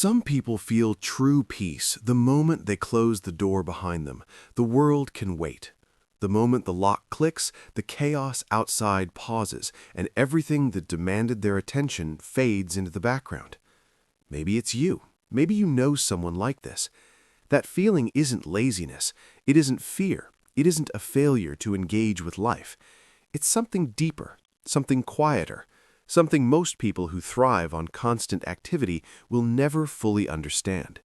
Some people feel true peace the moment they close the door behind them. The world can wait. The moment the lock clicks, the chaos outside pauses, and everything that demanded their attention fades into the background. Maybe it's you. Maybe you know someone like this. That feeling isn't laziness. It isn't fear. It isn't a failure to engage with life. It's something deeper, something quieter, something most people who thrive on constant activity will never fully understand.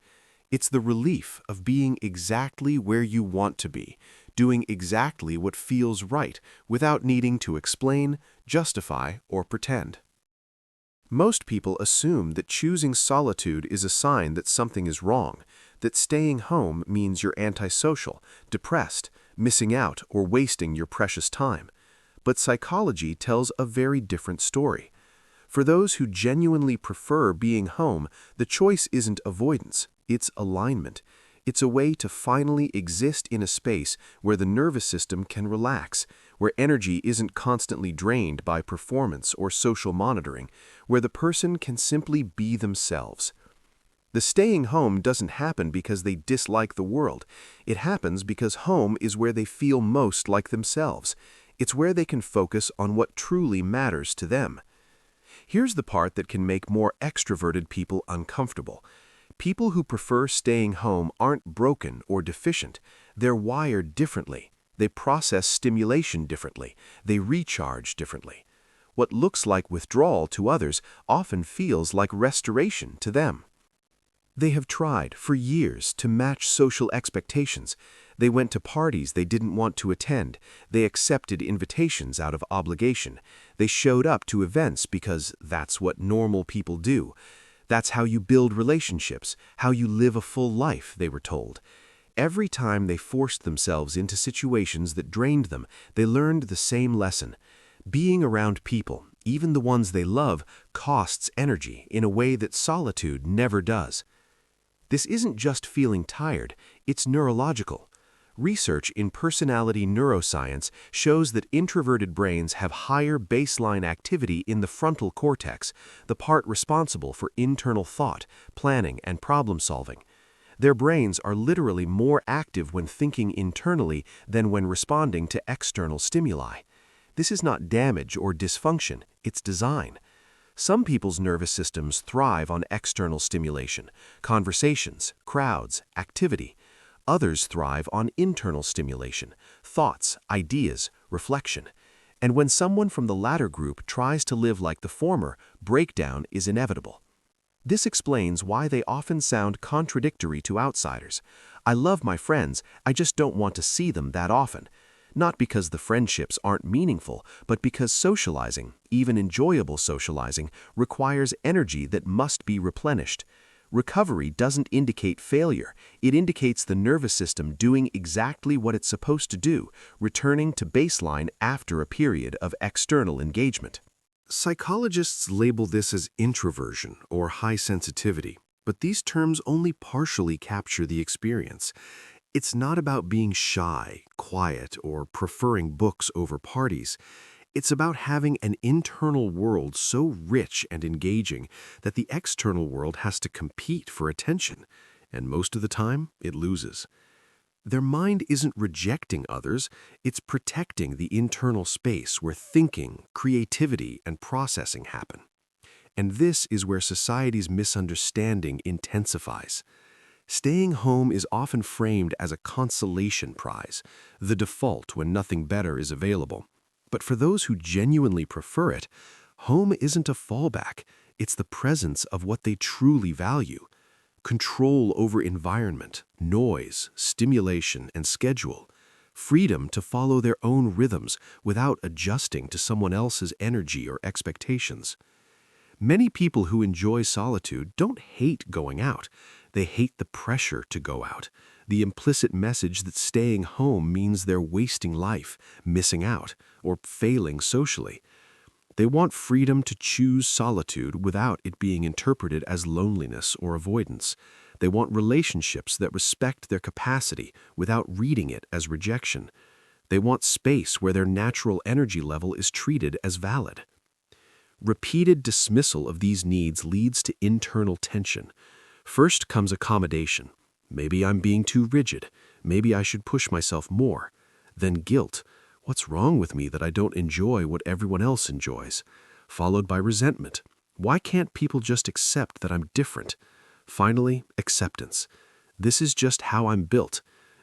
It's the relief of being exactly where you want to be, doing exactly what feels right without needing to explain, justify, or pretend. Most people assume that choosing solitude is a sign that something is wrong, that staying home means you're antisocial, depressed, missing out, or wasting your precious time. But psychology tells a very different story. For those who genuinely prefer being home, the choice isn't avoidance, it's alignment. It's a way to finally exist in a space where the nervous system can relax, where energy isn't constantly drained by performance or social monitoring, where the person can simply be themselves. The staying home doesn't happen because they dislike the world. It happens because home is where they feel most like themselves. It's where they can focus on what truly matters to them. Here's the part that can make more extroverted people uncomfortable. People who prefer staying home aren't broken or deficient. They're wired differently. They process stimulation differently. They recharge differently. What looks like withdrawal to others often feels like restoration to them. They have tried for years to match social expectations. They went to parties they didn't want to attend. They accepted invitations out of obligation. They showed up to events because that's what normal people do. That's how you build relationships, how you live a full life, they were told. Every time they forced themselves into situations that drained them, they learned the same lesson. Being around people, even the ones they love, costs energy in a way that solitude never does. This isn't just feeling tired, it's neurological. Research in personality neuroscience shows that introverted brains have higher baseline activity in the frontal cortex, the part responsible for internal thought, planning, and problem solving. Their brains are literally more active when thinking internally than when responding to external stimuli. This is not damage or dysfunction, it's design. Some people's nervous systems thrive on external stimulation, conversations, crowds, activity. Others thrive on internal stimulation, thoughts, ideas, reflection. And when someone from the latter group tries to live like the former, breakdown is inevitable. This explains why they often sound contradictory to outsiders. I love my friends, I just don't want to see them that often. Not because the friendships aren't meaningful, but because socializing, even enjoyable socializing, requires energy that must be replenished. Recovery doesn't indicate failure. It indicates the nervous system doing exactly what it's supposed to do, returning to baseline after a period of external engagement. Psychologists label this as introversion or high sensitivity, but these terms only partially capture the experience. It's not about being shy, quiet, or preferring books over parties. It's about having an internal world so rich and engaging that the external world has to compete for attention, and most of the time, it loses. Their mind isn't rejecting others, it's protecting the internal space where thinking, creativity, and processing happen. And this is where society's misunderstanding intensifies. Staying home is often framed as a consolation prize, the default when nothing better is available. But for those who genuinely prefer it, home isn't a fallback, it's the presence of what they truly value. Control over environment, noise, stimulation, and schedule. Freedom to follow their own rhythms without adjusting to someone else's energy or expectations. Many people who enjoy solitude don't hate going out. They hate the pressure to go out, the implicit message that staying home means they're wasting life, missing out, or failing socially. They want freedom to choose solitude without it being interpreted as loneliness or avoidance. They want relationships that respect their capacity without reading it as rejection. They want space where their natural energy level is treated as valid. Repeated dismissal of these needs leads to internal tension. First comes accommodation. Maybe I'm being too rigid. Maybe I should push myself more. Then guilt. What's wrong with me that I don't enjoy what everyone else enjoys? Followed by resentment. Why can't people just accept that I'm different? Finally, acceptance. This is just how I'm built.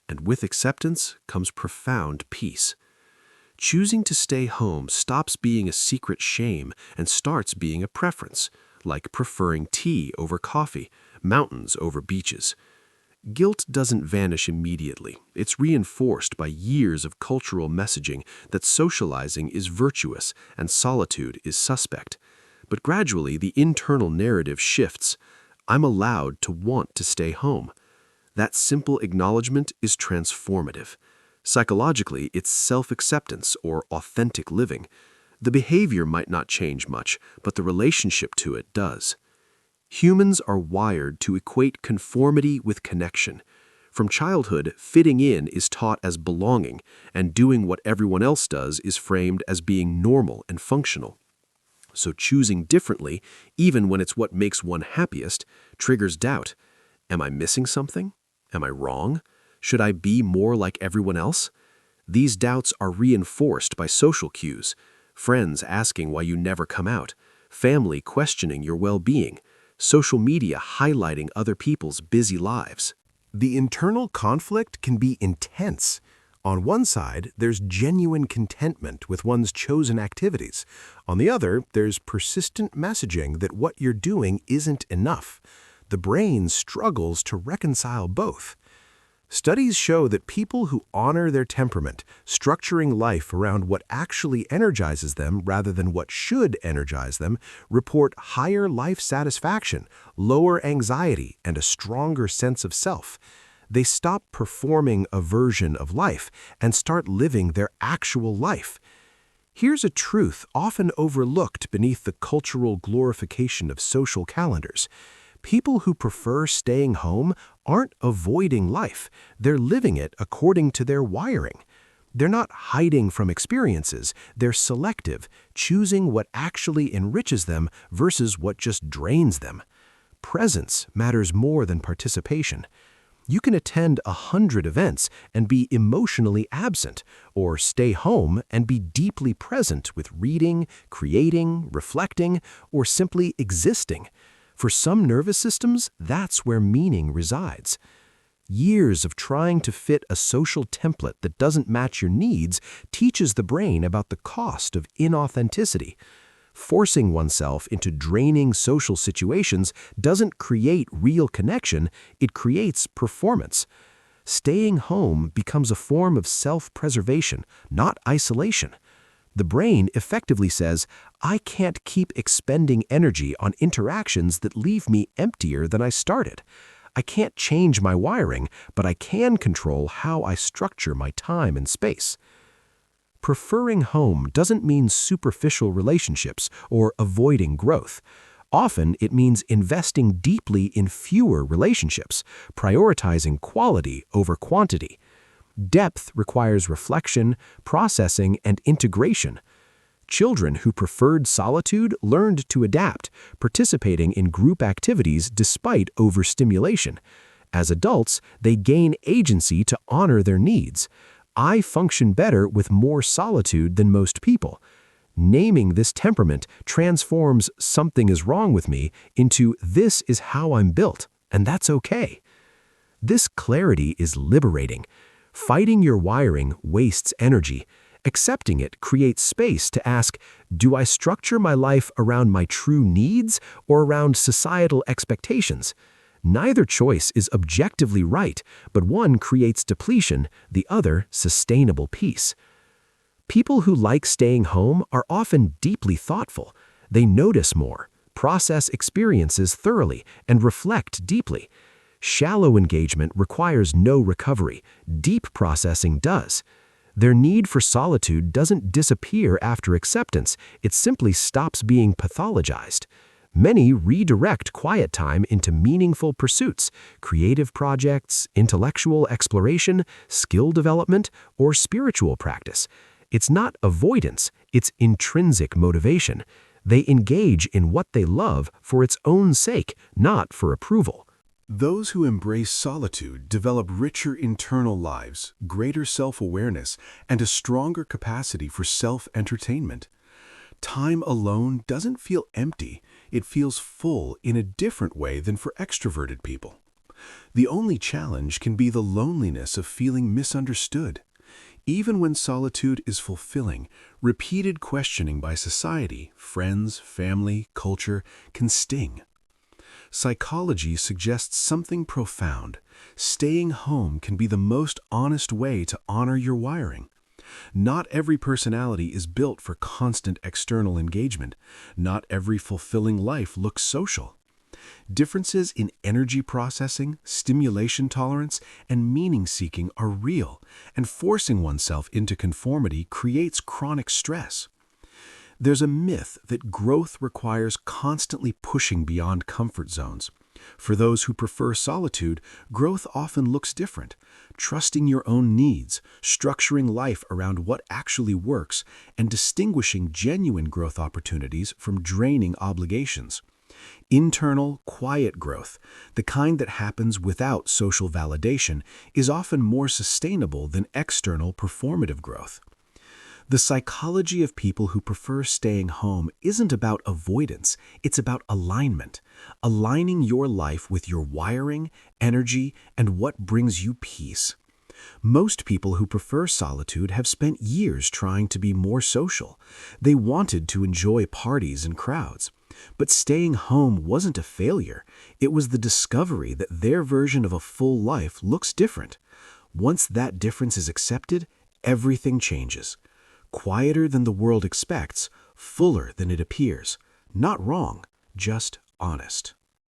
And with acceptance comes profound peace. Choosing to stay home stops being a secret shame and starts being a preference, like preferring tea over coffee, mountains over beaches. Guilt doesn't vanish immediately. It's reinforced by years of cultural messaging that socializing is virtuous and solitude is suspect. But gradually, the internal narrative shifts. I'm allowed to want to stay home. That simple acknowledgement is transformative. Psychologically, it's self-acceptance or authentic living. The behavior might not change much, but the relationship to it does. Humans are wired to equate conformity with connection. From childhood, fitting in is taught as belonging, and doing what everyone else does is framed as being normal and functional. So choosing differently, even when it's what makes one happiest, triggers doubt. Am I missing something? Am I wrong? Should I be more like everyone else? These doubts are reinforced by social cues. Friends asking why you never come out. Family questioning your well-being. Social media highlighting other people's busy lives. The internal conflict can be intense. On one side, there's genuine contentment with one's chosen activities. On the other, there's persistent messaging that what you're doing isn't enough. The brain struggles to reconcile both. Studies show that people who honor their temperament, structuring life around what actually energizes them rather than what should energize them, report higher life satisfaction, lower anxiety, and a stronger sense of self. They stop performing a version of life and start living their actual life. Here's a truth often overlooked beneath the cultural glorification of social calendars. People who prefer staying home aren't avoiding life. They're living it according to their wiring. They're not hiding from experiences. They're selective, choosing what actually enriches them versus what just drains them. Presence matters more than participation. You can attend 100 events and be emotionally absent, or stay home and be deeply present with reading, creating, reflecting, or simply existing. For some nervous systems, that's where meaning resides. Years of trying to fit a social template that doesn't match your needs teaches the brain about the cost of inauthenticity. Forcing oneself into draining social situations doesn't create real connection, it creates performance. Staying home becomes a form of self-preservation, not isolation. The brain effectively says, I can't keep expending energy on interactions that leave me emptier than I started. I can't change my wiring, but I can control how I structure my time and space. Preferring home doesn't mean superficial relationships or avoiding growth. Often it means investing deeply in fewer relationships, prioritizing quality over quantity. Depth requires reflection, processing, and integration. Children who preferred solitude learned to adapt, participating in group activities despite overstimulation. As adults, they gain agency to honor their needs. I function better with more solitude than most people. Naming this temperament transforms something is wrong with me into this is how I'm built, and that's okay. This clarity is liberating. Fighting your wiring wastes energy. Accepting it creates space to ask, do I structure my life around my true needs or around societal expectations? Neither choice is objectively right, but one creates depletion, the other sustainable peace. People who like staying home are often deeply thoughtful. They notice more, process experiences thoroughly, and reflect deeply. Shallow engagement requires no recovery. Deep processing does. Their need for solitude doesn't disappear after acceptance. It simply stops being pathologized. Many redirect quiet time into meaningful pursuits, creative projects, intellectual exploration, skill development, or spiritual practice. It's not avoidance, it's intrinsic motivation. They engage in what they love for its own sake, not for approval. Those who embrace solitude develop richer internal lives, greater self-awareness, and a stronger capacity for self-entertainment. Time alone doesn't feel empty, it feels full in a different way than for extroverted people. The only challenge can be the loneliness of feeling misunderstood. Even when solitude is fulfilling, repeated questioning by society, friends, family, culture can sting. Psychology suggests something profound. Staying home can be the most honest way to honor your wiring. Not every personality is built for constant external engagement. Not every fulfilling life looks social. Differences in energy processing, stimulation tolerance, and meaning-seeking are real, and forcing oneself into conformity creates chronic stress. There's a myth that growth requires constantly pushing beyond comfort zones. For those who prefer solitude, growth often looks different. Trusting your own needs, structuring life around what actually works, and distinguishing genuine growth opportunities from draining obligations. Internal, quiet growth, the kind that happens without social validation, is often more sustainable than external performative growth. The psychology of people who prefer staying home isn't about avoidance, it's about alignment. Aligning your life with your wiring, energy, and what brings you peace. Most people who prefer solitude have spent years trying to be more social. They wanted to enjoy parties and crowds. But staying home wasn't a failure. It was the discovery that their version of a full life looks different. Once that difference is accepted, everything changes. Quieter than the world expects, fuller than it appears. Not wrong, just honest.